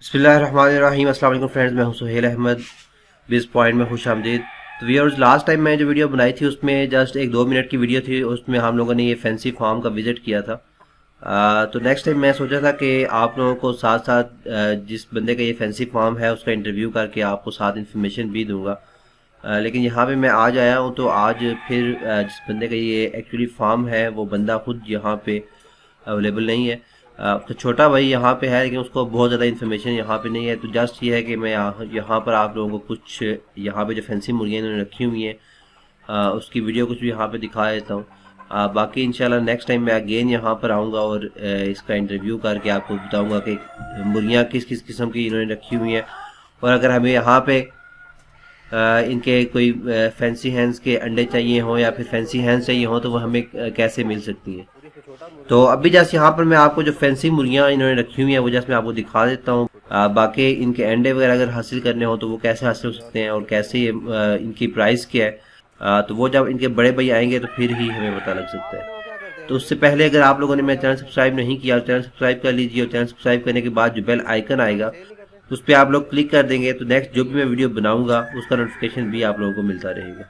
बिस्मिल्लाहिर्रहमानिर्रहीम। अस्सलाम वालेकुम फ्रेंड्स, मैं हूं सुहेल अहमद। बिज़ पॉइंट में खुश आमदीद। तो व्यूअर्स, लास्ट टाइम मैं जो वीडियो बनाई थी उसमें जस्ट एक 2 मिनट की वीडियो थी। उसमें हम लोगों ने ये फैंसी फार्म का विज़िट किया था। तो नेक्स्ट टाइम मैं सोचा था कि आप लोगों को साथ साथ जिस बंदे का ये फैंसी फार्म है उसका इंटरव्यू करके आपको साथ इन्फॉर्मेशन भी दूंगा। लेकिन यहाँ पे मैं आज आया हूँ, तो आज फिर जिस बंदे का ये एक्चुअली फार्म है वो बंदा खुद यहाँ पे अवेलेबल नहीं है। तो छोटा भाई यहाँ पे है, लेकिन उसको बहुत ज़्यादा इन्फॉर्मेशन यहाँ पे नहीं है। तो जस्ट ये है कि मैं यहाँ पर आप लोगों को कुछ यहाँ पे जो फैंसी मुर्गियाँ इन्होंने रखी हुई हैं उसकी वीडियो कुछ भी यहाँ पे दिखा देता हूँ। बाकी इंशाल्लाह नेक्स्ट टाइम मैं अगेन यहाँ पर आऊँगा और इसका इंटरव्यू करके आपको बताऊँगा कि मुर्गियाँ किस किस किस्म की इन्होंने रखी हुई हैं, और अगर हमें यहाँ पे इनके कोई फैंसी हैंड्स के अंडे चाहिए हों या फिर फैंसी हैंड्स चाहिए हों तो वो हमें कैसे मिल सकती हैं। तो अभी जैसे यहाँ पर मैं आपको जो फैंसी मुर्गियाँ इन्होंने रखी हुई हैं वो जैसे मैं आपको दिखा देता हूँ। बाकी इनके अंडे वगैरह अगर हासिल करने हो तो वो कैसे हासिल हो सकते हैं और कैसे ये इनकी प्राइस क्या है, तो वो जब इनके बड़े भाई आएंगे तो फिर ही हमें पता लग सकता है। तो उससे पहले अगर आप लोगों ने मेरा चैनल सब्सक्राइब नहीं किया तो चैनल सब्सक्राइब कर लीजिए, और चैनल सब्सक्राइब करने के बाद जो बेल आइकन आएगा उस पर आप लोग क्लिक कर देंगे तो नेक्स्ट जो भी मैं वीडियो बनाऊंगा उसका नोटिफिकेशन भी आप लोगों को मिलता रहेगा।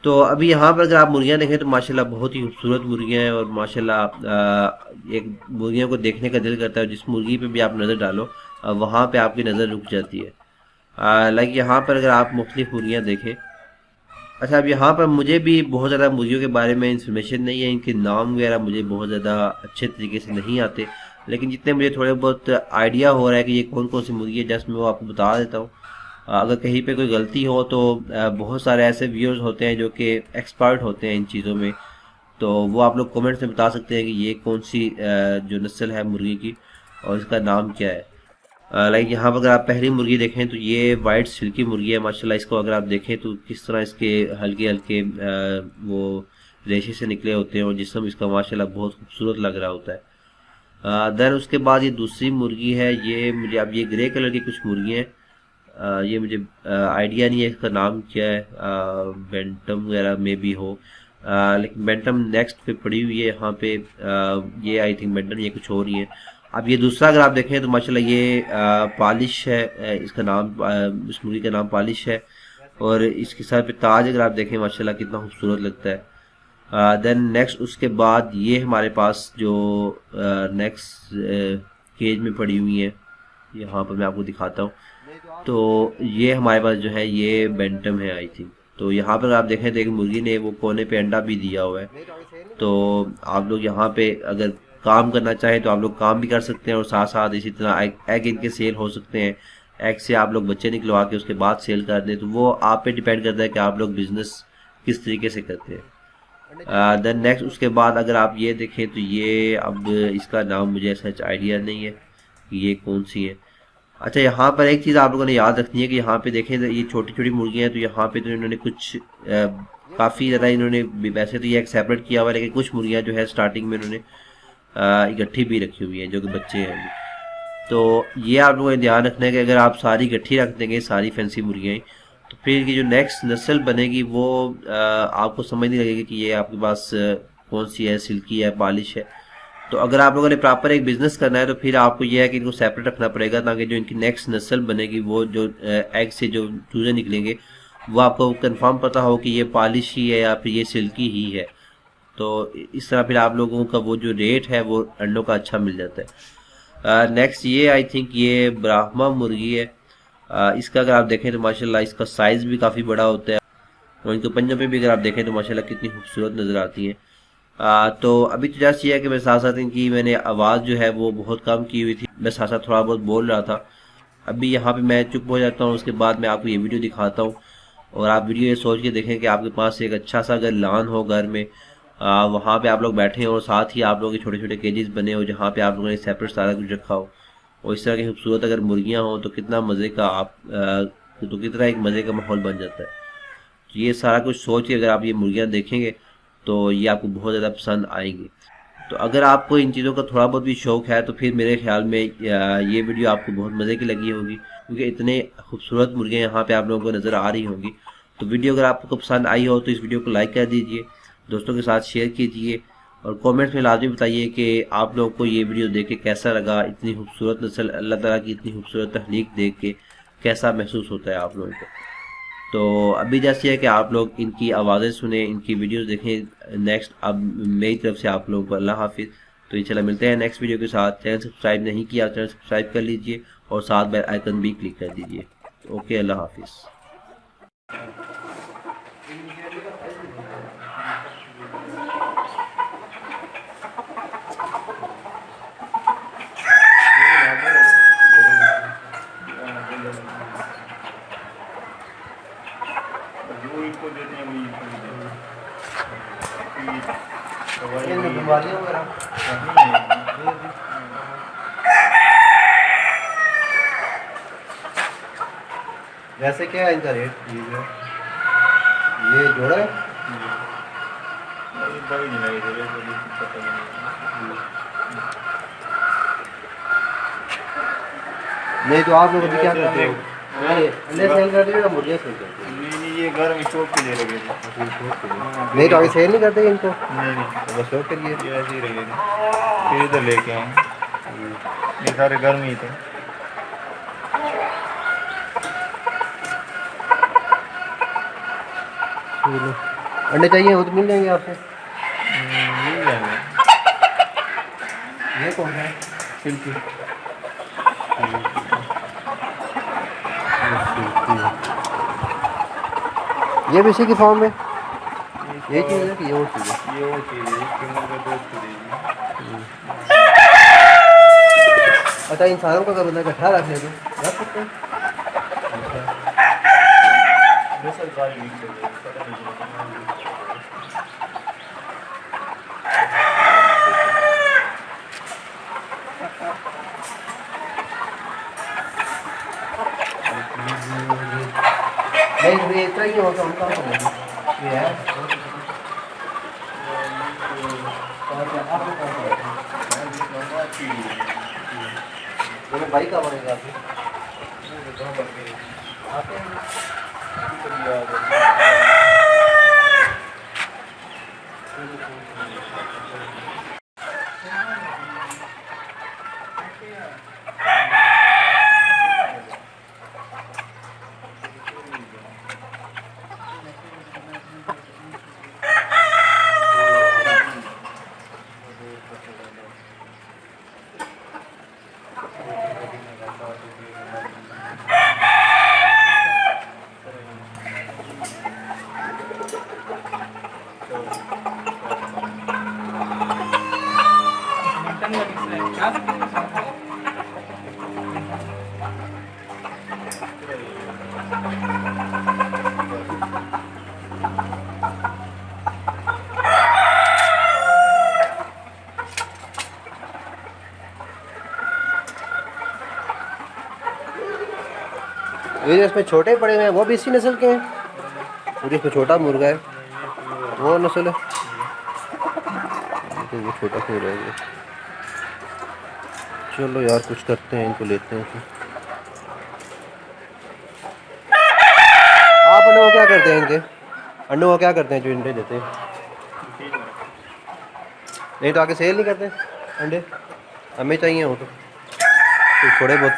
तो अभी यहाँ पर अगर आप मुर्गियाँ देखें तो माशाल्लाह बहुत ही खूबसूरत मुर्गियाँ हैं, और माशाल्लाह एक मुर्गियों को देखने का दिल करता है। जिस मुर्गी पे भी आप नज़र डालो वहाँ पे आपकी नज़र रुक जाती है। लाइक यहाँ पर अगर आप मुख्तलिफ मुर्गियाँ देखें। अच्छा, अब यहाँ पर मुझे भी बहुत ज़्यादा मुर्गियों के बारे में इंफॉर्मेशन नहीं है, इनके नाम वगैरह मुझे बहुत ज़्यादा अच्छे तरीके से नहीं आते, लेकिन जितने मुझे थोड़े बहुत आइडिया हो रहा है कि ये कौन कौन सी मुर्गी है जस्ट मैं वो आपको बता देता हूँ। अगर कहीं पे कोई गलती हो तो बहुत सारे ऐसे व्यूअर्स होते हैं जो कि एक्सपर्ट होते हैं इन चीज़ों में, तो वो आप लोग कमेंट्स में बता सकते हैं कि ये कौन सी जो नस्ल है मुर्गी की और इसका नाम क्या है। लाइक यहाँ पर अगर आप पहली मुर्गी देखें तो ये वाइट सिल्की मुर्गी है माशाल्लाह। इसको अगर आप देखें तो किस तरह इसके हल्के हल्के वो रेशे से निकले होते हैं और जिस्म इसका माशाल्लाह बहुत खूबसूरत लग रहा होता है। देन उसके बाद ये दूसरी मुर्गी है, ये मुझे अब ये ग्रे कलर की कुछ मुर्गी हैं। ये मुझे आइडिया नहीं है इसका नाम क्या है, बेंटम वगैरह में भी हो, लेकिन बेंटम नेक्स्ट पे पड़ी हुई है यहाँ पे। ये आई थिंक बेंटम, ये कुछ और ही है। अब ये दूसरा अगर आप देखें तो माशाल्लाह ये पॉलिश है, इसका नाम इस मुर्गी का नाम पॉलिश है, और इसके सर पे ताज अगर आप देखें माशाल्लाह कितना खूबसूरत लगता है। देन नेक्स्ट उसके बाद ये हमारे पास जो नेक्स्ट केज में पड़ी हुई है, यहाँ पर मैं आपको दिखाता हूँ। तो ये हमारे पास जो है ये बेंटम है आई थिंक। तो यहाँ पर आप देखें तो एक मुर्गी ने वो कोने पे अंडा भी दिया हुआ है। तो आप लोग यहाँ पे अगर काम करना चाहें तो आप लोग काम भी कर सकते हैं, और साथ साथ इसी तरह एग इनके सेल हो सकते हैं। एग से आप लोग बच्चे निकलवा के उसके बाद सेल कर दें, तो वो आप पे डिपेंड करता है कि आप लोग बिजनेस किस तरीके से करते हैं। देन नेक्स्ट उसके बाद अगर आप ये देखें तो ये अब इसका नाम मुझे सच आइडिया नहीं है कि ये कौन सी है। अच्छा, यहाँ पर एक चीज़ आप लोगों ने याद रखनी है कि यहाँ पे देखें तो ये छोटी छोटी मुर्गियाँ हैं, तो यहाँ पे तो इन्होंने कुछ काफ़ी ज़्यादा इन्होंने वैसे तो ये एक सेपरेट किया हुआ है, लेकिन कुछ मुर्गियाँ जो है स्टार्टिंग में इन्होंने इकट्ठी भी रखी हुई हैं जो कि बच्चे हैं अभी। तो ये आप लोगों ने ध्यान रखना है कि अगर आप सारी इकट्ठी रख देंगे सारी फैंसी मुर्गियाँ तो फिर की जो नेक्स्ट नस्ल बनेगी वो आपको समझ नहीं लगेगी कि ये आपके पास कौन सी है, सिल्की है, पॉलिश है। तो अगर आप लोगों ने प्रॉपर एक बिजनेस करना है तो फिर आपको यह है कि इनको सेपरेट रखना पड़ेगा, ताकि जो इनकी नेक्स्ट नस्ल बनेगी वो जो एग से जो चूजे निकलेंगे वो आपको कंफर्म पता हो कि ये पॉलिश ही है या फिर ये सिल्की ही है। तो इस तरह फिर आप लोगों का वो जो रेट है वो अंडों का अच्छा मिल जाता है। नेक्स्ट ये आई थिंक ये ब्राह्मा मुर्गी है। इसका अगर आप देखें तो माशाल्लाह इसका साइज़ भी काफ़ी बड़ा होता है, और इनके पंजों पे भी अगर आप देखें तो माशाल्लाह कितनी खूबसूरत नज़र आती है। तो अभी तो जैसे ये है कि मैं साथ साथ इनकी मैंने आवाज़ जो है वो बहुत कम की हुई थी, मैं साथ साथ थोड़ा बहुत बोल रहा था। अभी यहाँ पे मैं चुप हो जाता हूँ, उसके बाद मैं आपको ये वीडियो दिखाता हूँ, और आप वीडियो ये सोच के देखें कि आपके पास एक अच्छा सा अगर लॉन हो घर में, वहाँ पे आप लोग बैठे हैं और साथ ही आप लोगों के छोटे छोटे केजेस बने हो जहाँ पे आप लोगों ने सेपरेट सारा कुछ रखा हो, और इस तरह की खूबसूरत अगर मुर्गियाँ हों तो कितना मज़े का तो कितना एक मज़े का माहौल बन जाता है। तो ये सारा कुछ सोच के अगर आप ये मुर्गियाँ देखेंगे तो ये आपको बहुत ज़्यादा पसंद आएंगी। तो अगर आपको इन चीज़ों का थोड़ा बहुत भी शौक़ है तो फिर मेरे ख्याल में ये वीडियो आपको बहुत मज़े की लगी होगी, क्योंकि इतने खूबसूरत मुर्गियाँ यहाँ पे आप लोगों को नज़र आ रही होंगी। तो वीडियो अगर आपको पसंद आई हो तो इस वीडियो को लाइक कर दीजिए, दोस्तों के साथ शेयर कीजिए, और कमेंट्स में लाजमी बताइए कि आप लोगों को ये वीडियो देख के कैसा लगा, इतनी खूबसूरत नस्ल, अल्लाह ताला की इतनी खूबसूरत तख्लीक देख के कैसा महसूस होता है आप लोगों को। तो अभी जैसे है कि आप लोग इनकी आवाज़ें सुने, इनकी वीडियोस देखें। नेक्स्ट अब मेरी तरफ से आप लोगों को अल्लाह हाफिज़। तो इंशाल्लाह मिलते हैं नेक्स्ट वीडियो के साथ। चैनल सब्सक्राइब नहीं किया, चैनल सब्सक्राइब कर लीजिए और साथ बेल आइकन भी क्लिक कर दीजिए। ओके, अल्लाह हाफिज़। वैसे क्या है इनका रेट? ये जोड़ा है नहीं, तो आप लोग अभी क्या करते हो? अंडे सेल करते हो या मुर्गियाँ सेल करते हो? नहीं, ये घर में शौक के लिए रखे थे। नहीं तो आगे सेल नहीं करते इनको? नहीं, तो बस शौक के लिए। ये ऐसे ही रखे थे, फिर इधर लेके आए। ये सारे घर में ही थे। अंडे चाहिए हो तो मिल जाएंगे आपसे। मिल जाएंगे। ये कौन है? सिल्की। ये भी इसी की फॉर्म में यही चीज़ है कि ये और चीज़ है? ये वो चीज़ है, इसके मुँह का दोस्त दीजिए। अच्छा, इंसानों का अगर बंदा इकट्ठा रख ले तो रख सकते हैं? नहीं तो ये चाहिए हो तो हम काम करेंगे। ये है भाई का बनेगा आपके ये जो इसमें छोटे पड़े हुए हैं वो भी इसी नस्ल के हैं? और इसमें छोटा मुर्गा है वो नस्ल है? तो वो छोटा क्यों रहेगा? चलो यार कुछ करते हैं, इनको लेते हैं। आप अंडों को क्या करते हैं? इनके अंडों को क्या करते हैं जो अंडे देते हैं? नहीं तो आगे सेल नहीं करते अंडे? हमें चाहिए हो तो थोड़े बहुत